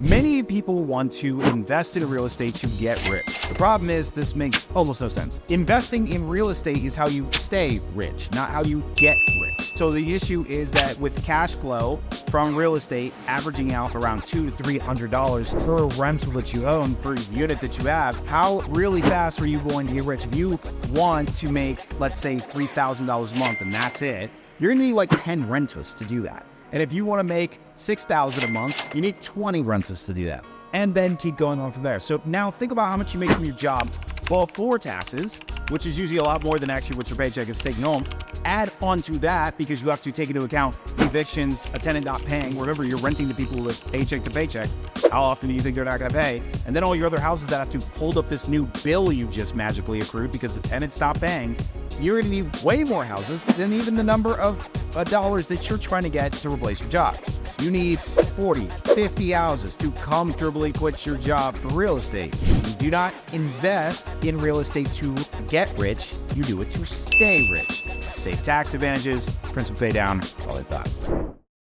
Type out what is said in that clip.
Many people want to invest in real estate to get rich. The problem is this makes almost no sense. Investing in real estate is how you stay rich, not how you get rich. So the issue is that with cash flow from real estate averaging out around $200 to $300 per rental that you own, per unit that you have, how really fast are you going to get rich? If you want to make, let's say, $3,000 a month and that's it, you're gonna need like 10 rentals to do that. And if you want to make $6,000 a month, you need 20 rentals to do that. And then keep going on from there. So now think about how much you make from your job before taxes, which is usually a lot more than actually what your paycheck is taking home. Add on to that, because you have to take into account evictions, a tenant not paying. Remember, you're renting to people with paycheck to paycheck. How often do you think they're not gonna pay? And then all your other houses that have to hold up this new bill you just magically accrued because the tenant stopped paying. You're gonna need way more houses than even the number of dollars that you're trying to get to replace your job. You need 40, 50 houses to comfortably quit your job for real estate. You do not invest in real estate to get rich, you do it to stay rich. Save tax advantages, principal pay down, all like that.